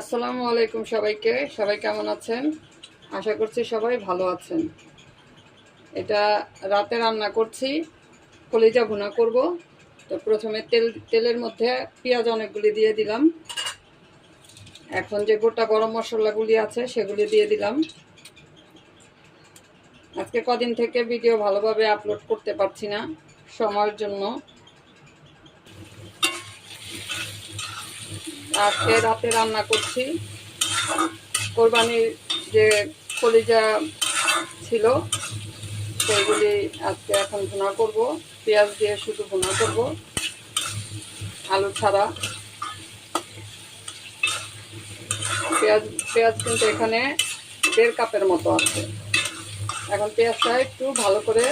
আসসালামু আলাইকুম সবাইকে। সবাই কেমন আছেন? আশা করছি সবাই ভালো আছেন। এটা রাতে রান্না করছি, কলিজা ভুনা করব। তো প্রথমে তেলের মধ্যে পেঁয়াজ অনেকগুলি দিয়ে দিলাম। এখন যে গোটা গরম মশলাগুলি আছে সেগুলি দিয়ে দিলাম। আজকে কদিন থেকে ভিডিও ভালোভাবে আপলোড করতে পারছি না সময়ের জন্য। আজকে রাতে রান্না করছি কোরবানির যে কলিজা ছিল সেইগুলি আজকে এখন ভুনা করব। পেঁয়াজ দিয়ে শুধু ভুনা করব, আলু ছাড়া। পেঁয়াজ পেঁয়াজ কিন্তু এখানে 1.5 কাপের মতো আছে। এখন পেঁয়াজটা একটু ভালো করে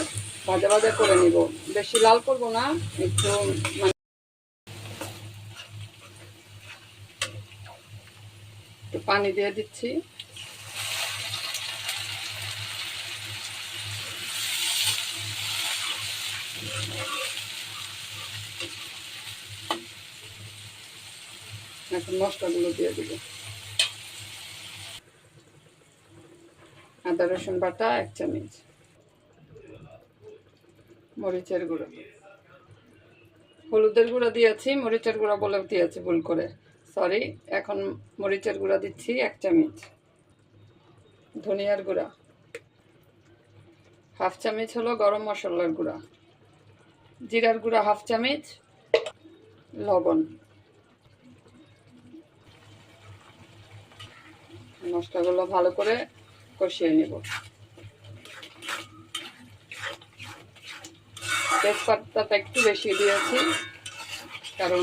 ভাজা ভাজা করে নিব, বেশি লাল করব না, একটু মানে একটু পানি দিয়ে দিচ্ছি। এখন মশলাগুলো দিয়ে দিব। আদা রসুন বাটা 1 চামচ, মরিচের গুঁড়ো, হলুদের গুঁড়ো দিয়েছি, মরিচের গুঁড়ো বলেও দিয়েছি ভুল করে, সরি। এখন মরিচের গুঁড়া দিচ্ছি 1 চামচ, ধনিয়ার গুঁড়া 1/2 চামচ হলো গরম মশলার গুঁড়া, জিরার গুঁড়া 1/2 চামচ, লবণ। মশলাগুলো ভালো করে কষিয়ে নেব। তেজপাতাটা একটু বেশি দিয়েছি, কারণ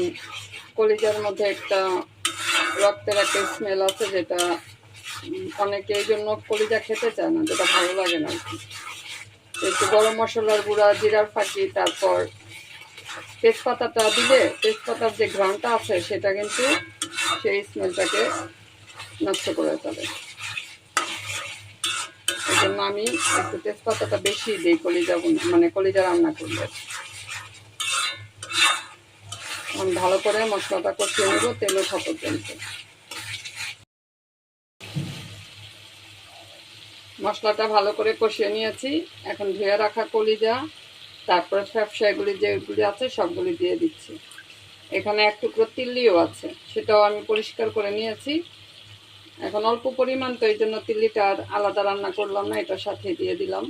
কলিজার মধ্যে একটা রক্তের একটা স্মেল আছে, যেটা অনেকে এই জন্য কলিজা খেতে চায় না, যেটা ভালো লাগে না আর কি। একটু গরম মশলার গুঁড়া, জিরার ফাঁকি, তারপর তেজপাতাটা দিলে তেজপাতার যে ঘ্রাণটা আছে সেটা কিন্তু সেই স্মেলটাকে নষ্ট করে ফেলে। এই জন্য আমি একটু তেজপাতাটা বেশি দিই কলিজা মানে কলিজা রান্না করলে। ভালো করে মশলাটা কষিয়ে নেব তেল ওঠা পর্যন্ত। মশলাটা ভালো করে কষিয়ে নিয়েছি। এখন ধুয়ে রাখা কলিজা, তারপরে ফ্যাপসা এগুলি যেগুলি আছে সবগুলি দিয়ে দিচ্ছি। এখানে 1 টুকরো তিল্লিও আছে, সেটাও আমি পরিষ্কার করে নিয়েছি। এখন অল্প পরিমাণ, তো এই জন্য তিল্লিটা আর আলাদা রান্না করলাম না, এটার সাথে দিয়ে দিলাম।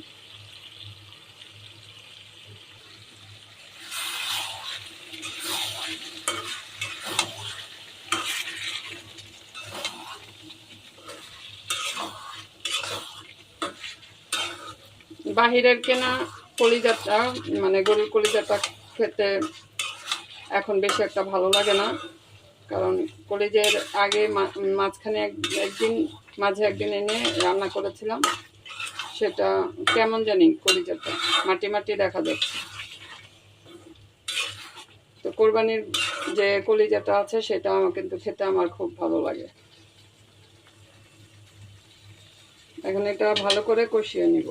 বাহিরের কেনা কলিজাটা মানে গরুর কলিজাটা খেতে এখন বেশি একটা ভালো লাগে না, কারণ কলিজের আগে মাঝখানে মাঝে একদিন এনে রান্না করেছিলাম, সেটা কেমন জানি কলিজাটা মাটি মাটি দেখা যাচ্ছে। তো কোরবানির যে কলিজাটা আছে সেটা কিন্তু খেতে আমার খুব ভালো লাগে। এখন এটা ভালো করে কষিয়ে নিব।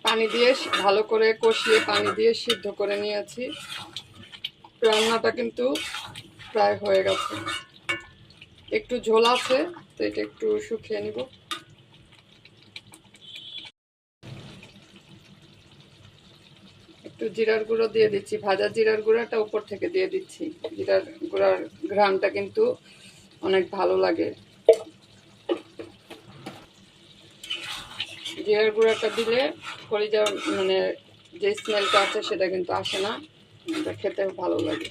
পানি দিয়ে ভালো করে কষিয়ে পানি দিয়ে সিদ্ধ করে নিয়েছি। রান্নাটা কিন্তু প্রায় হয়ে গেছে, একটু ঝোল আছে, তো এটা একটু শুকিয়ে নিব। একটু জিরার গুঁড়ো দিয়ে দিচ্ছি, ভাজা জিরার গুঁড়াটা উপর থেকে দিয়ে দিচ্ছি। জিরার গুঁড়ার ঘ্রাণটা কিন্তু অনেক ভালো লাগে। জিরার গুঁড়াটা দিলে কলিজা মানে যে স্মেলটা আছে সেটা কিন্তু আসে না, এটা খেতে ভালো লাগে।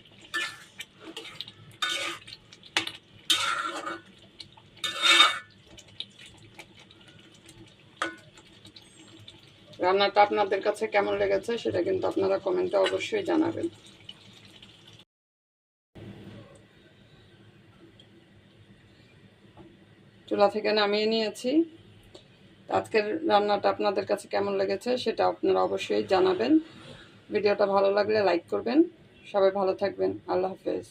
রান্নাটা আপনাদের কাছে কেমন লেগেছে সেটা কিন্তু আপনারা কমেন্টে অবশ্যই জানাবেন। চুলা থেকে নামিয়ে নিয়েছি। আজকের রান্নাটা আপনাদের কাছে কেমন লেগেছে সেটা আপনারা অবশ্যই জানাবেন। ভিডিওটা ভালো লাগলে লাইক করবেন। সবাই ভালো থাকবেন। আল্লাহ হাফেজ।